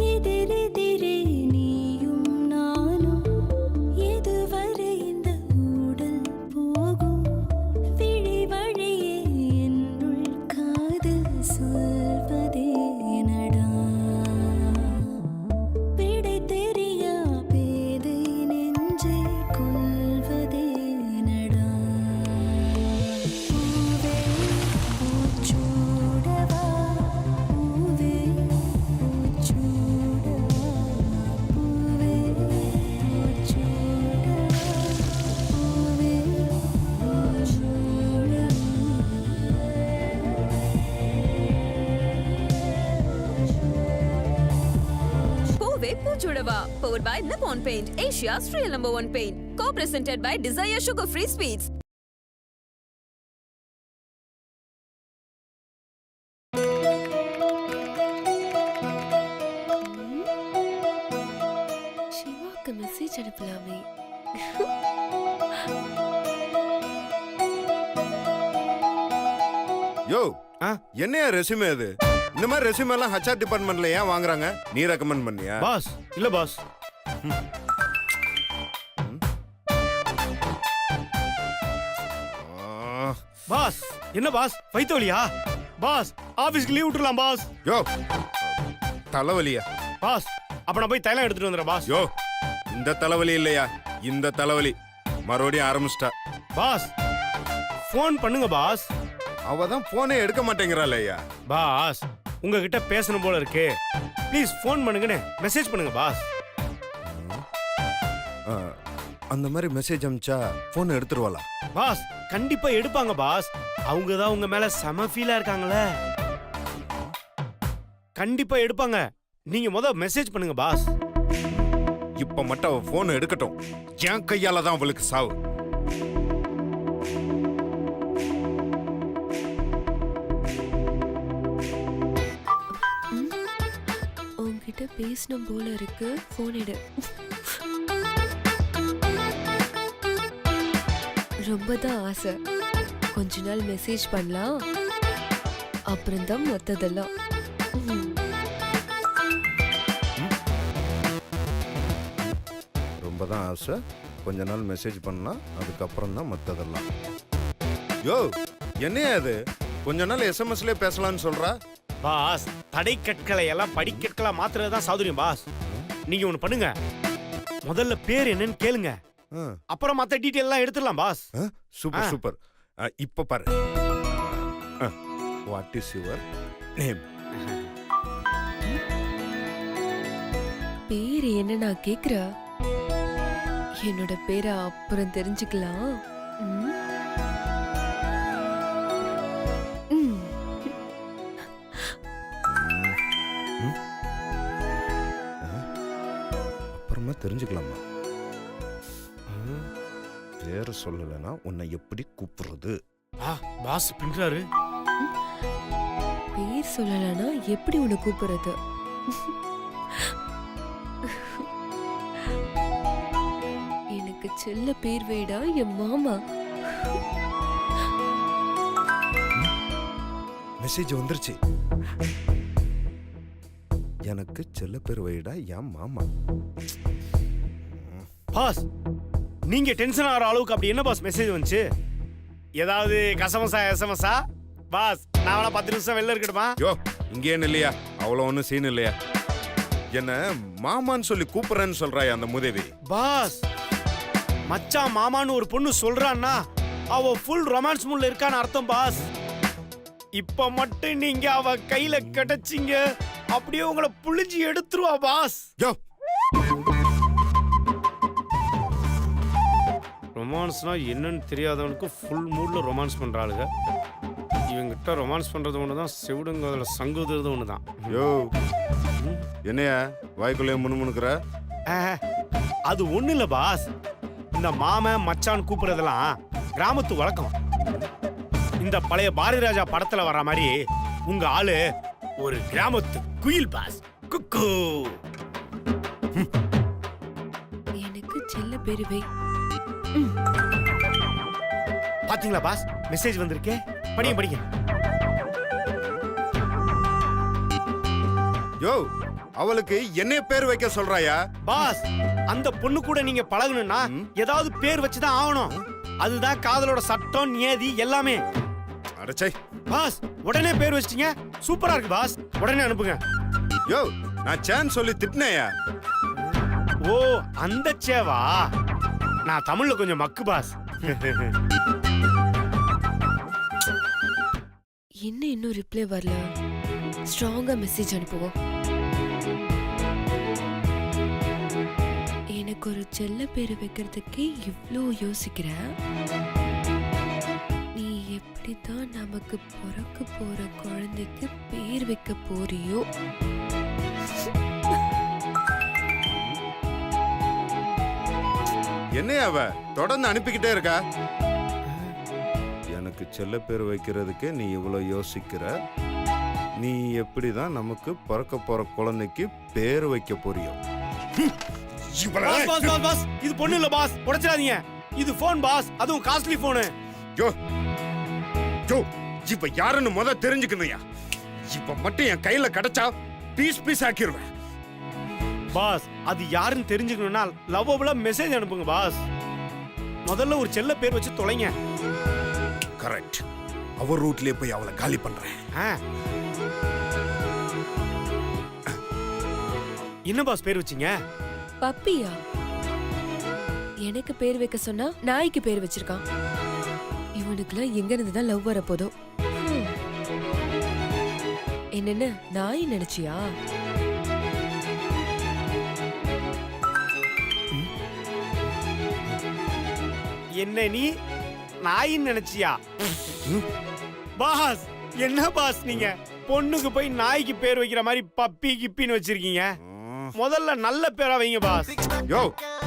எதிரெதிரே நீயும் நானும் எதுவரை இந்த ஊடல் போகும் விழி வழியே என்னுள் காதல் சொல்வதே நடா விடை தெரியா பேதை நெஞ்சை கொள்வதே நடா பூவே பூச்சூடவா பூவே பூச்சூடவா பூவே பூச்சூடவா பூவே Pove Puchudava, powered by Nippon Paint, Asia's real #1 paint. Co-presented by Desire Sugar Free Sweets. சிவாக்கு மெசேஜ் அனுப்பலாமே. யோ என்னையா ரெஸ்யூமே அது? இந்த மாதிரி ரெஸ்யூமே எல்லாம் HR டிபார்ட்மெண்ட்ல ஏன் வாங்குறாங்க? நீ ரெக்கமெண்ட் பண்ணியா? பாஸ் இல்ல பாஸ். பாஸ் என்ன பாஸ் வைத்தோலியா? பாஸ் ஆபீஸ்க்கு லீவ் விட்டுறலாம் பாஸ். யோ தலைவலியா? பாஸ் அப்ப நான் போய் தைலம் எடுத்துட்டு வந்துடுறேன் பாஸ். யோ இந்த தலைவலி இல்லையா, இந்த தலைவலி மறுபடியும் ஆரம்பிச்சிட்டா. பாஸ் ஃபோன் பண்ணுங்க பாஸ். அவ தான் போனே எடுக்க மாட்டேங்கிறாள் ஐயா. பாஸ் உங்ககிட்ட பேசணும் போல இருக்கு, ப்ளீஸ் ஃபோன் பண்ணுங்கன்னு மெசேஜ் பண்ணுங்க பாஸ். அந்த மாதிரி மெசேஜ் அனுப்பிச்சா போன் எடுத்துருவாளா? பாஸ் கண்டிப்பா எடுப்பாங்க பாஸ். அவங்க தான் உங்க மேல செம ஃபீலா இருக்காங்களே, கண்டிப்பா எடுப்பாங்க. நீங்க மெசேஜ் பண்ணுங்க பாஸ். இப்ப மட்டும் அவ போன் எடுக்கட்டும், என் கையால தான் அவளுக்கு சாவு. உன்கிட்ட பேசணும் போல இருக்கு, போன் எடு. ரொம்ப தான் ஆசை, கொஞ்ச நாள் மெசேஜ் பண்ணலாம், அப்புறம் தான் மொத்ததெல்லாம். ரொம்ப தான் ஆசை, கொஞ்ச நாள் மெசேஜ் பண்ணலாம், அதுக்கப்புறம் தான் மத்ததெல்லாம். யோ என்னையா அது? கொஞ்ச நாள் SMSலயே பேசலாம்னு சொல்றா. பாஸ் தடை கற்களை எல்லாம் படிக்கற்களா மாத்துறது தான் சாதுரியம் பாஸ். நீங்க ஒண்ணு பண்ணுங்க, முதல்ல பேர் என்னன்னு கேளுங்க, அப்புறம் மத்த டீடைல் எல்லாம் எடுத்துடலாம் பாஸ். Super super. இப்ப பாரு, வாட் இஸ் யுவர் நேம்? பேர் என்ன நான் கேக்குற? என்னோட பேரை அப்புறம் தெரிஞ்சுக்கலாம். அப்புறமா தெரிஞ்சுக்கலாமா? பேரு சொல்லலைன்னா உன்னை எப்படி கூப்பிடுறது? பாஸ் பின்றாரு. பேர் சொல்லலனா எப்படி உன்னை கூப்பிடுறது? எனக்கு செல்ல பேர் வைடா என் மாமா. மெசேஜ் வந்துருச்சு. எனக்கு செல்ல பேர் வைடா என் மாமா. பாஸ் நீங்க டென்ஷன் ஆகிற அளவுக்கு அப்படி என்ன பாஸ் மெசேஜ் வந்துச்சு? ஏதாவது கசமசா எஸ்எம்எஸ்ஸா? பாஸ் நான் வேணா 10 நிமிஷம் வெளில இருக்கட்டுமா? யோ இங்கே இல்லையா, அவ்வளோ ஒன்றும் சீன் இல்லையா? என்ன மாமான்னு சொல்லி கூப்பிடுறேன்னு சொல்றாய் அந்த முதவி. பாஸ் மச்சான் மாமான்னு ஒரு பொண்ணு சொல்றான்னா அவ ஃபுல் ரொமான்ஸ் மூட்ல இருக்கான்னு அர்த்தம் பாஸ். இப்ப மட்டும் நீங்க அவ கையில கிடைச்சிங்க, அப்படியே உங்களை புளிஞ்சு எடுத்துருவா பாஸ். யோ ரொமான்ஸ்னா என்னன்னு தெரியாதவனுக்கு ஃபுல் மூட்ல ரொமான்ஸ் பண்றாளுங்க. இவங்கிட்ட ரொமான்ஸ் பண்றது ஒண்ணுதான், செவிடுங்க அதுல சங்குதுறது ஒண்ணுதான். யோ என்னையா வாய்க்குள்ளே முணுமுணுக்கிற? அது ஒண்ணு இல்ல பாஸ், இந்த மாம மச்சான் கூப்பிடுறதெல்லாம் கிராமத்து வழக்கம். இந்த பழைய பாரதிராஜா படத்துல வர்ற மாதிரி உங்க ஆளு ஒரு கிராமத்து குயில் பாஸ். குக்கு எனக்கு செல்ல பேரு வை. பாத்தீங்களா பாஸ், மெசேஜ் வந்திருக்கே, படிங்க படிங்க. யோ அவளுக்கு என்னைய பேர் வைக்க சொல்றாயா? பாஸ் அந்த பொண்ணு கூட நீங்க பழகணும்னா ஏதாவது பேர் வச்சுதான் ஆகணும். அதுதான் காதலோட சட்டம் நியதி எல்லாமே. அடச்சை. பாஸ் உடனே பேர் வச்சிட்டீங்க, சூப்பரா இருக்கு பாஸ், உடனே அனுப்புங்க. யோ நான் சேன் சொல்லி திட்டினேயா? ஓ அந்த சேவா, நான் தமிழ்ல கொஞ்சம் மக்கு பாஸ். என்ன இன்னும் ரிப்ளை வரல? ஸ்ட்ராங்கா மெசேஜ் அனுப்புவோம். எனக்கு ஒரு செல்ல பேரு வைக்கிறதுக்கே இவ்ளோ யோசிக்கிறேன். நீ எப்படிதான் நமக்கு பிறக்க போற குழந்தைக்கு பேர் வைக்க போறியோ? என்னையா அவ தொடர்ந்து அனுப்பிக்கிட்டே இருக்கா? எனக்கு செல்ல பேர் வைக்கிறதுக்கு நீ இவ்வளவு யோசிக்கிற, நீ எப்படிதான் நமக்கு பிறக்க போற குழந்தைக்கு பேர் வைக்க போறியோ? பாஸ் பாஸ் பாஸ் பாஸ், இது பொண்ணு இல்ல பாஸ், உடைச்சிடாதீங்க. இது போன் பாஸ், அதுவும் காஸ்ட்லி போனு. யோ யோ இப்ப யாருன்னு முத தெரிஞ்சுக்கணுயா. இப்ப மட்டும் என் கையில கிடைச்சா பீஸ் பீஸ் ஆக்கிடுவேன். பாஸ் அது யாருன்னு தெரிஞ்சுக்கணும்னா லவ்வபுளா மெசேஜ் அனுப்புங்க பாஸ். முதல்ல ஒரு செல்ல பேர் வச்சு தொலைங்க. கரெக்ட். அவர் ரூட்லயே போய் அவளை காலி பண்றேன். என்ன பாஸ் பேர் வச்சீங்க? பப்பியா? எனக்கு பேர் வைக்க சொன்னா நாய்க்கு பேர் வச்சிருக்கான். இவனுக்குலாம் எங்க இருந்து தான் லவ் வர போதோ? என்னென்ன நாய் நினைச்சியா? என்ன நீ நாயின்னு நினைச்சியா? பாஸ் என்ன பாஸ் நீங்க பொண்ணுக்கு போய் நாய்க்கு பேர் வைக்கிற மாதிரி பப்பி கிப்பின்னு வச்சிருக்கீங்க. முதல்ல நல்ல பேரா வைங்க பாஸ். யோ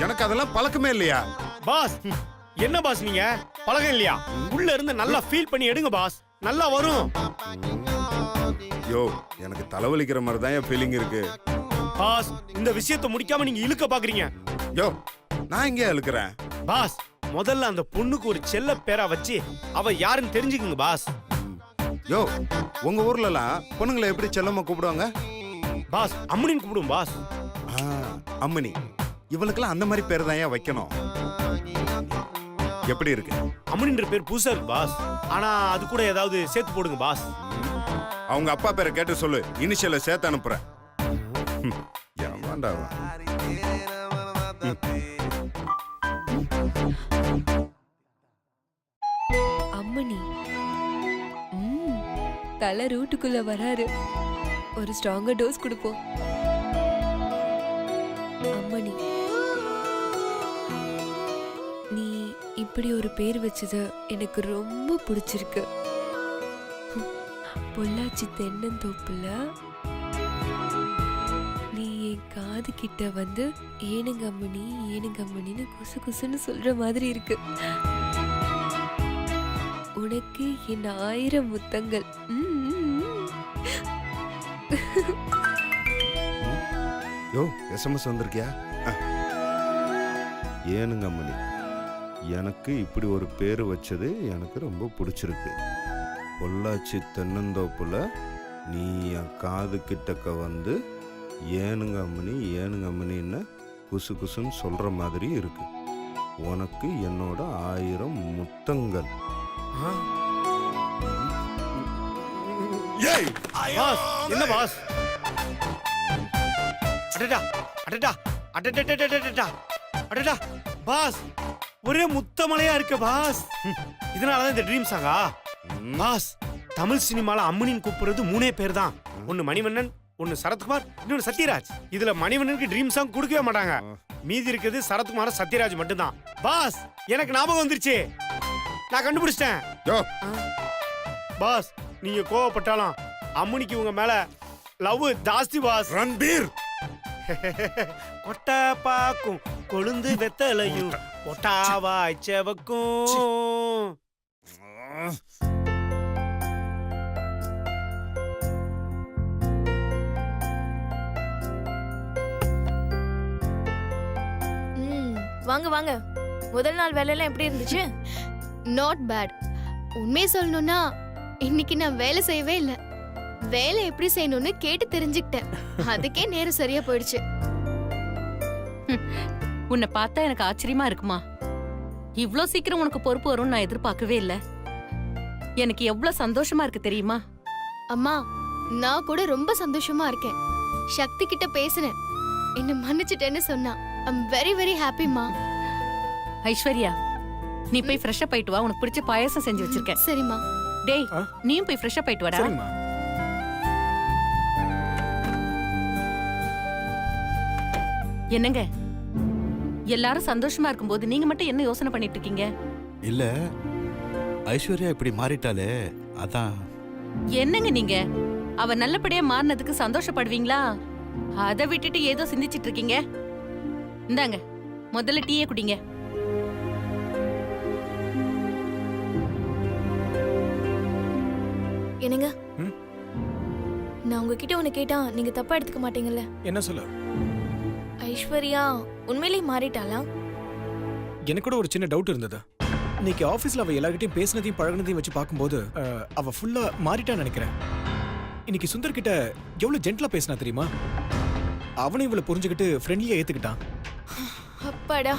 எனக்கு அதெல்லாம் பழக்கமே இல்லையா? பாஸ் என்ன பாஸ் நீங்க பழகம் இல்லையா? உள்ள இருந்து நல்லா ஃபீல் பண்ணி எடுங்க பாஸ், நல்லா வரும். யோ எனக்கு தலைவலிக்கிற மாதிரி தான் என் ஃபீலிங் இருக்கு. பாஸ் இந்த விஷயத்தை முடிக்காம நீங்க இழுக்க பாக்குறீங்க. யோ நான் எங்க இழுக்கிறேன்? பாஸ் முதல்ல அந்த பொண்ணுக்கு ஒரு செல்ல பேரா வச்சு அவ யாருன்னு தெரிஞ்சுக்குங்க பாஸ். யோ உங்க ஊர்ல எல்லாம் பொண்ணுங்களை எப்படி செல்லமா கூப்பிடுவாங்க? பாஸ் அம்மனின்னு கூப்பிடும் பாஸ். அம்மனி. இவளுக்கெல்லாம் அந்த மாதிரி பேர் தான் ஏன் வைக்கணும்? எப்படி இருக்கு? அம்மனின்ற பேர் புதுசா இருக்கு பாஸ், ஆனா அது கூட ஏதாவது சேர்த்து போடுங்க பாஸ். அவங்க அப்பா பேரை கேட்டு சொல்லு, இனிஷியல சேர்த்து அனுப்புறேன். ஏமாண்டா அவன். அம்மனி. தலை ரூட்டுக்குள்ள வராரு. ஒரு ஸ்ட்ராங்கா டோஸ் கொடுப்போம். அம்மனி, நீ இப்படி ஒரு பேர் வச்சது எனக்கு ரொம்ப பிடிச்சிருக்கு. பொள்ளாச்சி தென்னந்தோப்புல நீ என் காது கிட்ட வந்து ஏனுங்க அம்மனி ஏனுங்க அம்மனின்னு குசு குசுன்னு சொல்ற மாதிரி இருக்கு. உனக்கு என் 1000 முத்தங்கள். யோ எஸ்எம்எஸ் வந்திருக்கியா? ஏனுங்க அம்மனி, எனக்கு இப்படி ஒரு பேர் வச்சது எனக்கு ரொம்ப பிடிச்சிருக்கு. பொள்ளாச்சி தென்னந்தோப்புல நீ என் காது கிட்டக்க வந்து ஏனுங்க அம்மனின்னு குசு குசுன்னு சொல்ற மாதிரி இருக்கு. உனக்கு என்னோட 1000 முத்தங்கள். பாஸ் என்ன பாஸ்? அடடா அடடா அடடா அடடா பாஸ், ஒரே முத்தமலையா இருக்கு பாஸ். இதனாலதான் இந்த ட்ரீம் சாங்கா பாஸ்? தமிழ் சினிமால அம்மனின்னு கூப்பிடுறது 3 பேர் தான். ஒன்னு மணிவண்ணன், ஒன்னு சரத்குமார், இன்னொன்னு சத்யராஜ். இதுல மணிவண்ணனுக்கு ட்ரீம் சாங் கொடுக்கவே மாட்டாங்க. மீதி இருக்கிறது சரத்குமார் சத்யராஜ் மட்டும்தான். பாஸ் எனக்கு ஞாபகம் வந்துருச்சு, நான் கண்டுபிடிச்சிட்டேன். பாஸ் நீங்க கோவப்பட்டாலும் அம்மனிக்கு உங்க மேல லவ் ஜாஸ்தி பாஸ். ரன்பீர். கொட்ட பாக்கும் கொழுந்து வெத்தலையும் ஒட்டாவாய் செவக்கும். வாங்க வாங்க, முதல் நாள் வேலையெல்லாம் எப்படி இருந்துச்சு? Not bad. உண்மையை சொல்லணும்னா இன்னைக்கு நான் வேலை செய்யவே இல்லை. வேலை எப்படி செய்யணும்னு கேட்டு தெரிஞ்சுக்கிட்டேன். அதுக்கே நேரம் சரியா போயிடுச்சு. உன்னை பார்த்தா எனக்கு ஆச்சரியமா இருக்குமா. இவ்ளோ சீக்கிரம் உனக்கு பொறுப்பு வரும்னு நான் எதிர்பார்க்கவே இல்ல. எனக்கு எவ்வளவு சந்தோஷமா இருக்கு தெரியுமா? அம்மா, நான் கூட ரொம்ப சந்தோஷமா இருக்கேன். சக்தி கிட்ட பேசினேன், என்ன மன்னிச்சிட்டேன்னு சொன்னா. ஐம் வெரி வெரி ஹாப்பிமா. ஐஸ்வர்யா, நீ போய் ஃப்ரெஷ் அப் ஆயிட்டு வா. உனக்கு பிடிச்ச பாயாசம் செஞ்சு வச்சிருக்கேன். சரிம்மா. டேய், நீயும் போய் ஃப்ரெஷ் அப் ஆயிட்டு வாடா. சரிம்மா. என்னங்க, எல்லாரும் சந்தோஷமா இருக்கும்போது நீங்க மட்டும் என்ன யோசனை பண்ணிட்டு இருக்கீங்க? இல்ல ஐஸ்வர்யா இப்படி மாறிட்டாலே அதான். என்னங்க நீங்க, அவ நல்லபடியா மாறினதுக்கு சந்தோஷப்படுவீங்களா? அதை விட்டுட்டு ஏதோ சிந்திச்சிட்டு இருக்கீங்க. இந்தாங்க, முதல்ல டீயே குடிங்க. என்னங்க, ம்? நான் உங்ககிட்ட ஒண்ணு கேட்டா நீங்க தப்பா எடுத்துக்க மாட்டீங்கல்ல? என்ன சொல்ல? ஐஸ்வர்யா உண்மையிலேயே மாறிட்டாளா? எனக்கு கூட ஒரு சின்ன டவுட் இருந்தது. இன்னைக்கு ஆபீஸ்ல அவ எல்லார்கிட்டயும் பேசினதையும் பழகுனதையும் வச்சு பார்க்கும்போது அவ ஃபுல்லா மாறிட்டான்னு நினைக்கிறேன். இன்னைக்கு சுந்தர் கிட்ட எவ்வளவு ஜென்ட்லா பேசினா தெரியுமா? அவனும் இவளை புரிஞ்சுக்கிட்டு ஃப்ரெண்ட்லியா ஏத்துக்கிட்டான். அப்பாடா,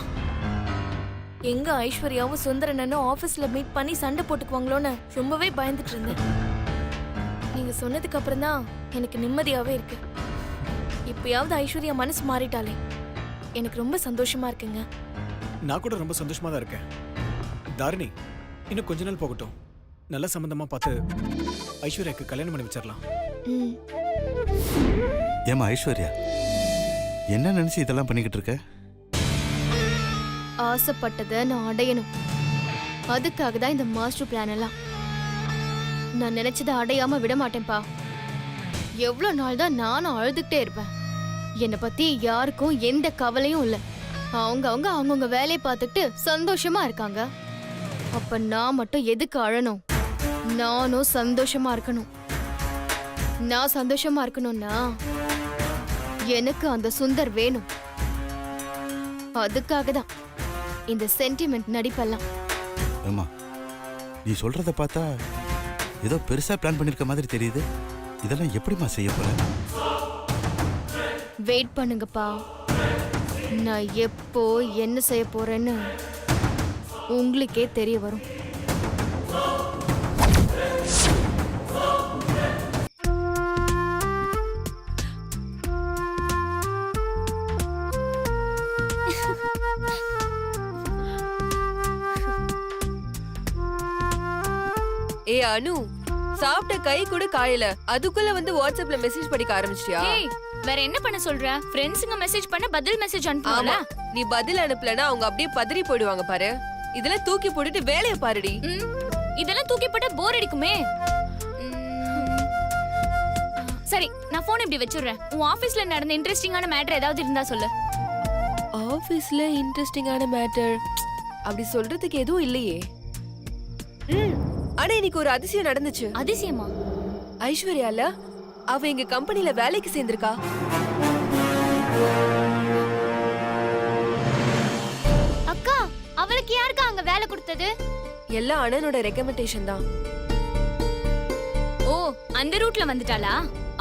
எங்க ஐஸ்வர்யாவும் சுந்தரனும் ஆபீஸ்ல மீட் பண்ணி சண்டை போட்டுக்குவாங்களோன்னு ரொம்பவே பயந்துட்டு இருந்தேன். நீங்க சொன்னதுக்கு அப்புறம் தான் எனக்கு நிம்மதியாவே இருக்கு. இப்பயாவது ஐஸ்வர்யா மனசு மாறிட்டாலே எனக்கு ரொம்ப சந்தோஷமா இருக்குங்க. நான் கூட ரொம்ப சந்தோஷமா தான் இருக்கேன். தாரிணி, இன்னும் கொஞ்ச நாள் போகட்டும். நல்ல சம்பந்தமா பார்த்து ஐஸ்வர்யாக்கு கல்யாணம் பண்ணி வச்சிடலாம். ம். ஏமா ஐஸ்வர்யா, என்ன நினைச்சு இதெல்லாம் பண்ணிக்கிட்டு இருக்க? ஆசைப்பட்டதை நான் அடையணும். அதுக்காக தான் இந்த மாஸ்டர் பிளான் எல்லாம். நான் நினைச்சதை அடையாம விட மாட்டேன்பா. எவ்வளவு நாள் தான் நானும் அழுதுகிட்டே இருப்பேன். என்னை பத்தி யாருக்கும் எந்த கவலையும் இல்லை. அவங்கவுங்க வேலையை பார்த்துட்டு சந்தோஷமா இருக்காங்க. அப்ப நான் மட்டும் எதுக்கு அழணும்? நானும் சந்தோஷமா இருக்கணும். நான் சந்தோஷமா இருக்கணும்னா எனக்கு அந்த சுந்தர் வேணும். அதுக்காக தான் இந்த சென்டிமெண்ட் நடிப்பெல்லாம். ஏமா, நீ சொல்றத பார்த்தா ஏதோ பெருசா பிளான் பண்ணிருக்க மாதிரி தெரியுது. இதெல்லாம் எப்படிமா செய்ய போற? வெயிட் பண்ணுங்கப்பா. நான் எப்போ என்ன செய்ய போறேன்னு உங்களுக்கே தெரிய வரும். ஏ அனு, சாப்பிட்ட கை கூட காயல, அதுக்குள்ள வந்து வாட்ஸ்அப்ல மெசேஜ் படிக்க ஆரம்பிச்சிட்டியா? ஏய், வேற என்ன பண்ண சொல்ற? ஃப்ரெண்ட்ஸுங்க மெசேஜ் பண்ண பதில் மெசேஜ் அனுப்புவாங்க. ஆமா, நீ பதில் அனுப்பலனா அவங்க அப்படியே பதறி போயிடுவாங்க பாரு. இதெல்லாம் தூக்கி போட்டுட்டு வேலைய பாருடி. இதெல்லாம் தூக்கி போட்டா போர் அடிக்குமே. சரி, நான் போன் இப்படி வச்சிடுறேன். உன் ஆபீஸ்ல நடந்த இன்ட்ரெஸ்டிங்கான மேட்டர் ஏதாவது இருந்தா சொல்லு. ஆபீஸ்ல இன்ட்ரெஸ்டிங்கான மேட்டர் அப்படி சொல்றதுக்கு எதுவும் இல்லையே. ஆனா இன்னைக்கு ஒரு அதிசயம் நடந்துச்சு. அதிசயமா? ஐஸ்வர்யால அவ எங்க கம்பெனில வேலைக்கு சேர்ந்திருக்கா. அக்கா, அவளுக்கு யாருக்கா அங்க வேலை கொடுத்தது? எல்லாம் அண்ணனோட ரெக்கமெண்டேஷன் தான். ஓ, அந்த ரூட்ல வந்துட்டாளா?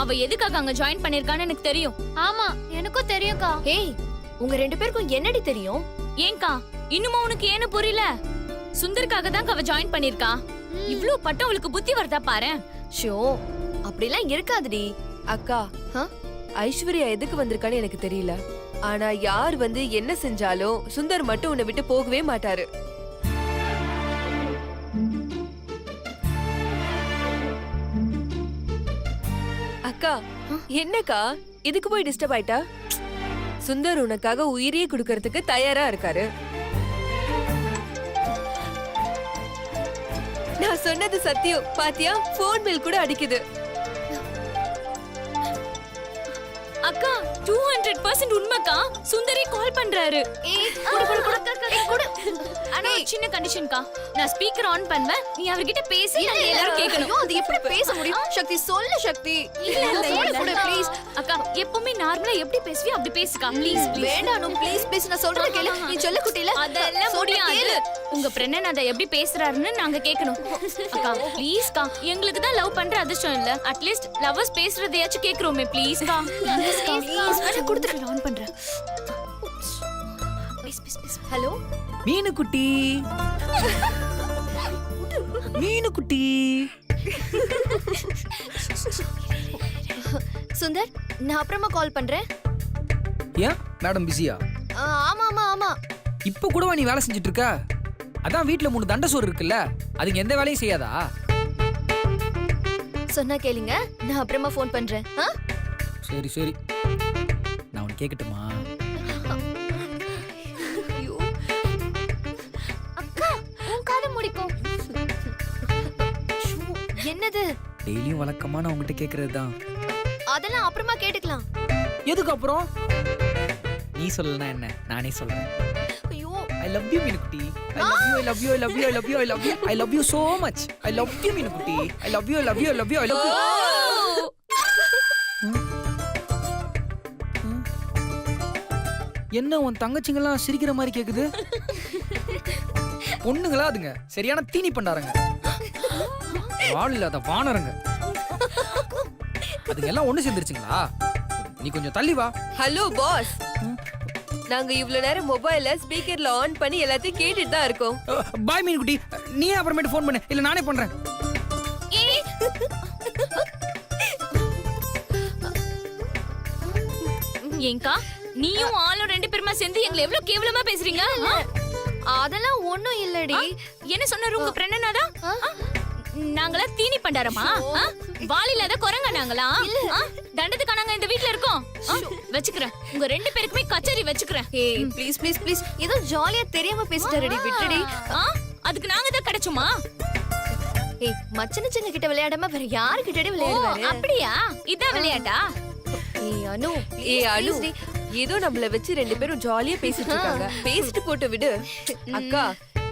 அவ எதுக்காக அங்க ஜாயின் பண்ணிருக்கான்னு எனக்கு தெரியும். ஆமா, எனக்கும் தெரியும்க்கா. ஏய், உங்க ரெண்டு பேருக்கும் என்னடி தெரியும்? ஏன்க்கா, இன்னுமா உனக்கு ஏன்னு புரியல? சுந்தருக்காக தான் அவ ஜாயின் பண்ணிருக்கா. இவ்ளோ பட்டம் அவளுக்கு புத்தி வரதா பாரு. ஷோ, அப்படிலாம் இருக்காதுடி. அக்கா, ஐஸ்வர்யா எதுக்கு வந்திருக்கான்னு எனக்கு தெரியல. ஆனா யார் வந்து என்ன செஞ்சாலும் சுந்தர் மட்டும் உன்னை விட்டு போகவே மாட்டாரு. அக்கா, என்னக்கா இதுக்கு போய் டிஸ்டர்ப் ஆயிட்டா? சுந்தர் உனக்காக உயிரையே கொடுக்கறதுக்கு தயாரா இருக்காரு. நான் சொன்னது சத்தியம். பாத்தியா, போன் பில் கூட அடிக்குது. அக்கா, 200% உண்மைக்கா. சுந்தரி கால் பண்றாரு. ஆனா சின்ன கண்டிஷன்க்கா. நான் ஸ்பீக்கர் ஆன் பண்ணுவேன். நீ அவர்கிட்ட பேசி நாங்க எல்லாரும் கேட்கணும். அது எப்படி பேச முடியும்? சக்தி சொல்லு சக்தி. ப்ளீஸ் அக்கா, எப்பவுமே நார்மலா எப்படி பேசுவியோ அப்படி பேசுக்கா ப்ளீஸ் வேண்டாம் ப்ளீஸ் ப்ளீஸ் நான் சொல்றத கேளு. நீ சொல்ல குட்டில அதெல்லாம் முடியாது. உங்க பிரண்ணன் அதை எப்படி பேசுறாருன்னு நாங்க கேட்கணும். அக்கா ப்ளீஸ்க்கா, எங்களுக்கு தான் லவ் பண்ற அதிர்ஷ்டம் இல்ல. அட்லீஸ்ட் லவ்வர்ஸ் பேசுறதையாச்சும் கேக்குறோமே ப்ளீஸ்க்கா. ப்ளீஸ் கொடுத்துட்டு ஆன் பண்றேன். ஹலோ மீனுக்குட்டி மீனுக்குட்டி. சுந்தர், நான் அப்புறமா கால் பண்றேன். ஏன் மேடம் பிஸியா? ஆமா ஆமா ஆமா. இப்ப கூடவா நீ வேலை செஞ்சுட்டு இருக்க? அதான் வீட்ல 3 தண்டை சோறு இருக்குல்ல, அதுக்கு எந்த வேலையும் செய்யாதா? சொன்னா கேளுங்க, நான் அப்புறமா ஃபோன் பண்றேன். சரி சரி, நான் உனக்கு கேட்கட்டுமா? அக்கா, உன் காதை முடிக்கும். என்னது? டெய்லியும் வழக்கமா நான் உங்ககிட்ட கேக்குறது தான். அதெல்லாம் அப்புறமா கேட்டுக்கலாம். எதுக்கு அப்புறம்? நீ சொல்லலனா என்ன, நானே சொல்றேன். ஐயோ, I love you மீனுக்குட்டி. I love you, I love you, I love you, I love you, I love you. I love you so much. I love you மீனுக்குட்டி. I love you, I love you, I love you, I love you. என்ன உன் தங்கச்சிங்கெல்லாம் சிரிக்கிற மாதிரி கேக்குது? பொண்ணுங்களா அதுங்க சரியான தீனி பண்டாரங்க, வாள் இல்லாத வானரங்க. அதுங்க எல்லாம் ஒண்ணு சேர்ந்துருச்சுங்களா? நீ கொஞ்சம் தள்ளி வா. ஹலோ பாஸ், நாங்க இவ்வளவு நேரம் மொபைல்ல ஸ்பீக்கர்ல ஆன் பண்ணி எல்லாத்தையும் கேட்டுட்டு தான் இருக்கோம். பாய் மீனுக்குட்டி, நீ அப்புறமேட்டு ஃபோன் பண்ணு, இல்ல நானே பண்றேன். ஏங்கா, நீயும் ஆளும் 2 பேருமா சேர்ந்து எங்களை எவ்வளவு கேவலமா பேசுறீங்க? அதெல்லாம் ஒண்ணும் இல்லடி. என்ன சொன்னாரு உங்க பிரண்ணனாதான்? நாங்களா தீனி பண்டாரமா? வால் இல்லாத குரங்க நாங்களா? தண்டத்துக்கு நாங்க இந்த வீட்ல இருக்கோம். வச்சுக்கிறேன், உங்க 2 பேருக்குமே கச்சேரி வச்சுக்கிறேன். ஏய் ப்ளீஸ் ப்ளீஸ் ப்ளீஸ், ஏதோ ஜாலியா தெரியாம பேசிட்டறடி, விட்டுடி. அதுக்கு நாங்க தான் கிடைச்சோமா? ஏய், மச்சனச்சங்க கிட்ட விளையாடாம வேற யாரு கிட்டடி விளையாடுவாரு? அப்படியா? இதான் விளையாட்டா? ஏய் அனு, ஏய் அனு, ஏதோ நம்மள வச்சு 2 பேரும் ஜாலியா பேசிட்டு இருக்காங்க. பேசிட்டு போட்டு விடு. அக்கா,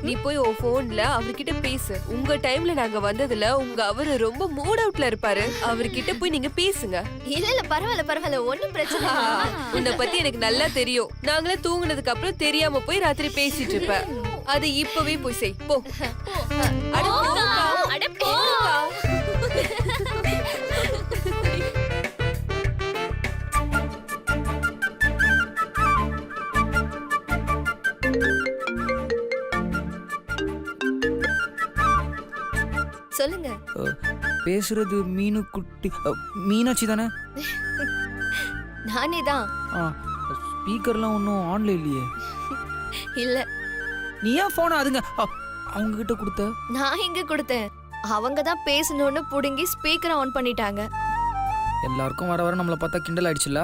நீ போய் உன் போன்ல அவர்கிட்ட பேசு. உங்க டைம்ல நாங்க வந்ததுல அவரு ரொம்ப மூட் அவுட்ல இருப்பாரு. அவர்கிட்ட போய் நீங்க பேசுங்க. இல்ல இல்ல பரவாயில்ல பரவாயில்ல, ஒண்ணும் பிரச்சனை இல்ல. உன்னை பத்தி எனக்கு நல்லா தெரியும். நாங்களே தூங்குனதுக்கு அப்புறம் தெரியாம போய் ராத்திரி பேசிட்டு இருப்ப. அது இப்பவே போய் செய் போ. அட போக்கா, அட போ. சொல்லுங்க. பேசுறது மீனுக்குட்டி, மீனாட்சி தானே? நானே தான். ஸ்பீக்கர்லாம் ஒன்றும் ஆன்ல இல்லையே. இல்ல. நீ ஏன் போன அதுங்க அவங்க கிட்ட கொடுத்த? நான் எங்க கொடுத்தேன்? அவங்க தான் பேசணும்னு புடுங்கி ஸ்பீக்கரை ஆன் பண்ணிட்டாங்க. எல்லாருக்கும் வர வர நம்மள பார்த்தா கிண்டல் ஆயிடுச்சுல.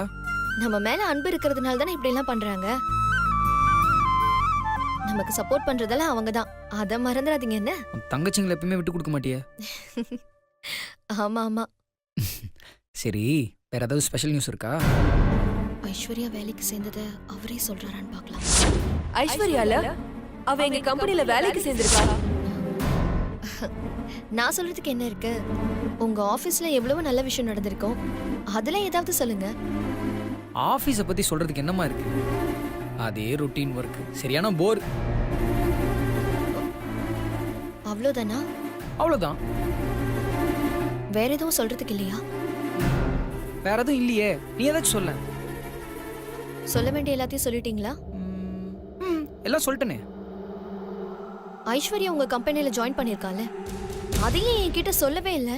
நம்ம மேல அன்பு இருக்கிறதுனால தானே இப்படி எல்லாம் பண்றாங்க. நமக்கு சப்போர்ட் பண்றதெல்லாம் அவங்க தான், அத மறந்துடாதீங்க. என்ன தங்கச்சிங்களை எப்பவுமே விட்டு கொடுக்க மாட்டியே? ஆமா ஆமா. சரி, வேற ஏதாவது ஸ்பெஷல் நியூஸ் இருக்கா? ஐஸ்வர்யா வேலைக்கு சேர்ந்தத அவரே சொல்றாரான்னு பார்க்கலாம். ஐஸ்வர்யால அவ எங்க கம்பெனில வேலைக்கு சேர்ந்திருக்கா. நான் சொல்றதுக்கு என்ன இருக்கு? உங்க ஆபீஸ்ல எவ்வளவு நல்ல விஷயம் நடந்திருக்கும், அதுல ஏதாவது சொல்லுங்க. ஆபீஸ பத்தி சொல்றதுக்கு என்னமா இருக்கு? அதே ரொட்டீன் ஒர்க், சரியான போர். அவ்வளவுதானா? அவ்வளவுதான். வேற எதுவும் சொல்றதுக்கு இல்லையா? வேற எதுவும் இல்லையே, நீ ஏதாச்சும் சொல்ல. சொல்ல வேண்டிய எல்லாத்தையும் சொல்லிட்டீங்களா? எல்லாம் சொல்லிட்டேனே. ஐஸ்வர்யா உங்க கம்பெனில ஜாயின் பண்ணிருக்கால, அதையே என்கிட்ட சொல்லவே இல்லை.